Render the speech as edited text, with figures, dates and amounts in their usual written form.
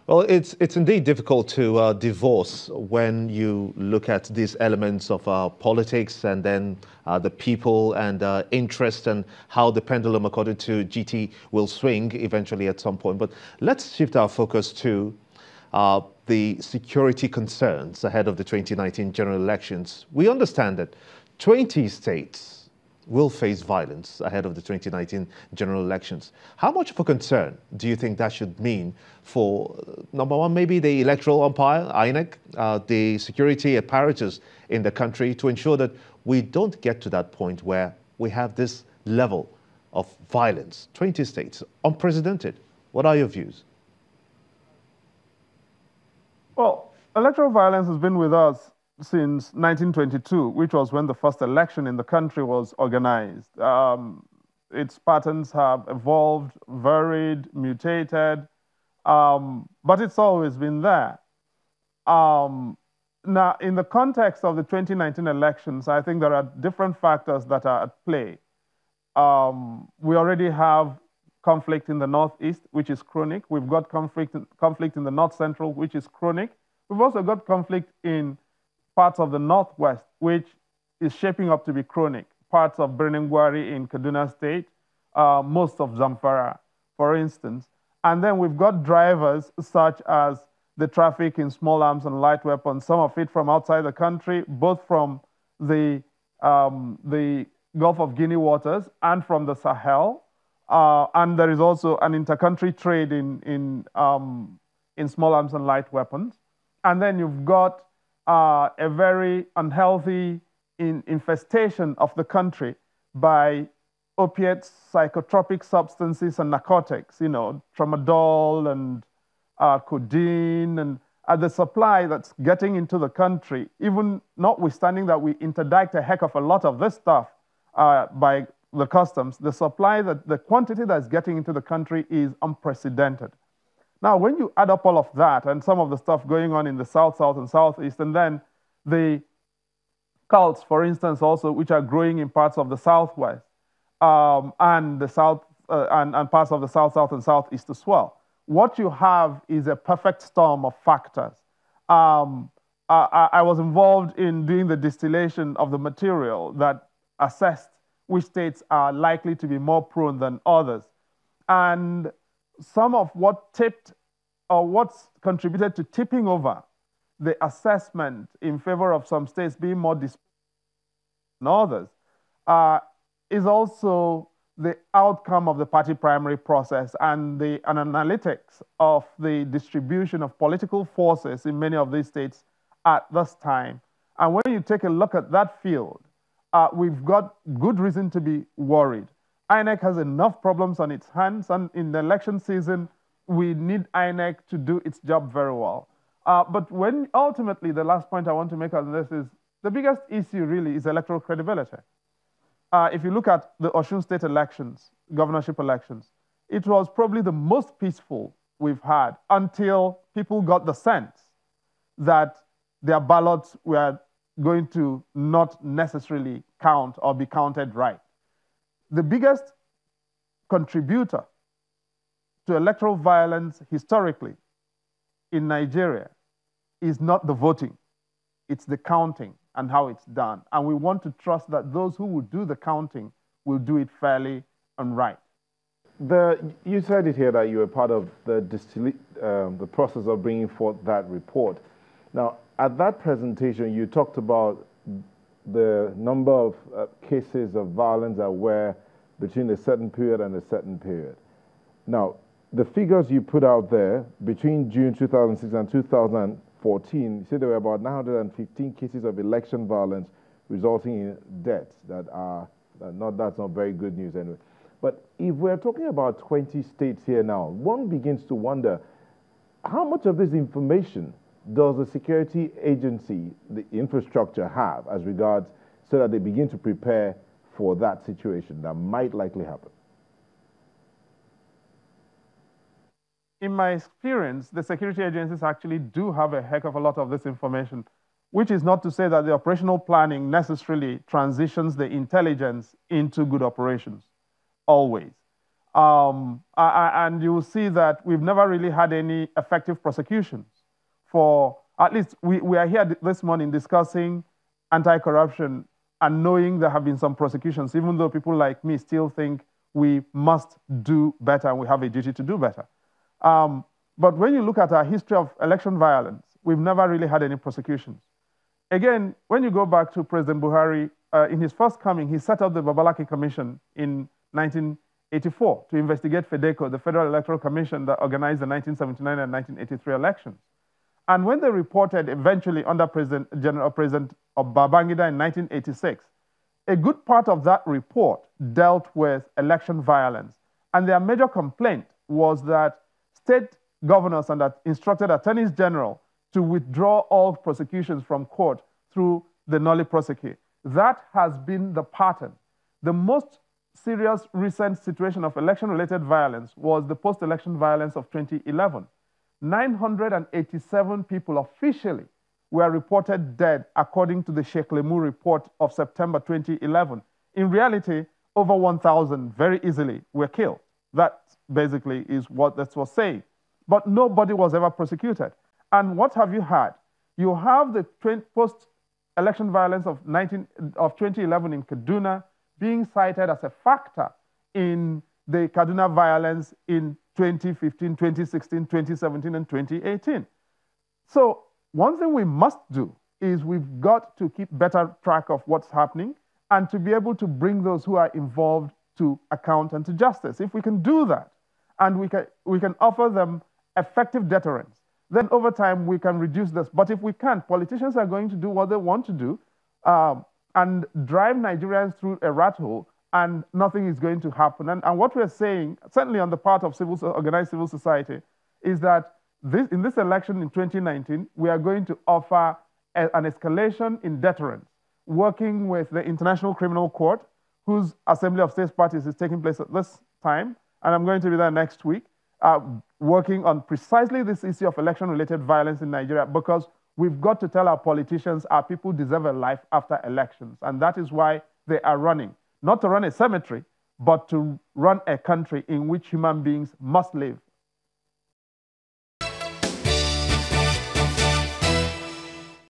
Well, it's indeed difficult to divorce when you look at these elements of politics and then the people and interest and how the pendulum, according to Jiti, will swing eventually at some point. But let's shift our focus to the security concerns ahead of the 2019 general elections. We understand that 20 states will face violence ahead of the 2019 general elections. How much of a concern do you think that should mean for, number one, maybe the electoral umpire, INEC, the security apparatus in the country, to ensure that we don't get to that point where we have this level of violence? 20 states, unprecedented. What are your views? Well, electoral violence has been with us since 1922, which was when the first election in the country was organized. Its patterns have evolved, varied, mutated, but it's always been there. Now, in the context of the 2019 elections, I think there are different factors that are at play. We already have conflict in the Northeast, which is chronic. We've got conflict in the North Central, which is chronic. We've also got conflict in parts of the Northwest, which is shaping up to be chronic. Parts of Brenengwari in Kaduna State, most of Zamfara, for instance. And then we've got drivers such as the traffic in small arms and light weapons, some of it from outside the country, both from the Gulf of Guinea waters and from the Sahel. And there is also an intercountry trade in small arms and light weapons. And then you've got a very unhealthy infestation of the country by opiates, psychotropic substances, and narcotics, tramadol and codeine, and the supply that's getting into the country, even notwithstanding that we interdict a heck of a lot of this stuff by the customs, the quantity that's getting into the country is unprecedented. Now, when you add up all of that and some of the stuff going on in the South, South, and Southeast, and then the cults, for instance, also, which are growing in parts of the Southwest and the South and parts of the South, South, and Southeast as well, what you have is a perfect storm of factors. I was involved in doing the distillation of the material that assessed which states are likely to be more prone than others. And some of what tipped or what's contributed to tipping over the assessment in favor of some states being more than others is also the outcome of the party primary process and the analytics of the distribution of political forces in many of these states at this time. And when you take a look at that field, we've got good reason to be worried. INEC has enough problems on its hands, and in the election season, we need INEC to do its job very well. But when ultimately, the last point I want to make on this is, the biggest issue really is electoral credibility. If you look at the Osun State elections, governorship elections, it was probably the most peaceful we've had until people got the sense that their ballots were going to not necessarily count or be counted right. The biggest contributor to electoral violence historically in Nigeria is not the voting, it's the counting and how it's done. And we want to trust that those who will do the counting will do it fairly and right. You said it here that you were part of the process of bringing forth that report. Now, at that presentation, you talked about the number of cases of violence that were between a certain period and a certain period. Now, the figures you put out there, between June 2006 and 2014, you said there were about 915 cases of election violence resulting in deaths. That's not very good news anyway. But if we're talking about 20 states here now, one begins to wonder, how much of this information does the security agency, the infrastructure, have as regards so that they begin to prepare for that situation that might likely happen? In my experience, the security agencies actually do have a heck of a lot of this information, which is not to say that the operational planning necessarily transitions the intelligence into good operations, always. And you will see that we've never really had any effective prosecutions for, at least we are here this morning discussing anti-corruption and knowing there have been some prosecutions, even though people like me still think we must do better and we have a duty to do better. But when you look at our history of election violence, we've never really had any prosecutions. Again, when you go back to President Buhari, in his first coming, he set up the Babalaki Commission in 1984 to investigate FEDECO, the Federal Electoral Commission that organized the 1979 and 1983 elections. And when they reported eventually under President Babangida in 1986, a good part of that report dealt with election violence. And their major complaint was that state governors and that instructed attorneys general to withdraw all prosecutions from court through the nolli prosequi. That has been the pattern. The most serious recent situation of election-related violence was the post-election violence of 2011. 987 people officially were reported dead according to the Sheikh Lemu report of September 2011. In reality, over 1,000 very easily were killed. That basically is what that was saying. But nobody was ever prosecuted. And what have you had? You have the post-election violence of 2011 in Kaduna being cited as a factor in the Kaduna violence in 2015, 2016, 2017, and 2018. So one thing we must do is we've got to keep better track of what's happening and to be able to bring those who are involved to account and to justice. If we can do that, and we can offer them effective deterrence, then over time we can reduce this. But if we can't, politicians are going to do what they want to do and drive Nigerians through a rat hole, and nothing is going to happen. And what we're saying, certainly on the part of organized civil society, is that in this election in 2019, we are going to offer an escalation in deterrence, working with the International Criminal Court, whose Assembly of States Parties is taking place at this time, and I'm going to be there next week, working on precisely this issue of election-related violence in Nigeria, because we've got to tell our politicians our people deserve a life after elections, and that is why they are running. Not to run a cemetery, but to run a country in which human beings must live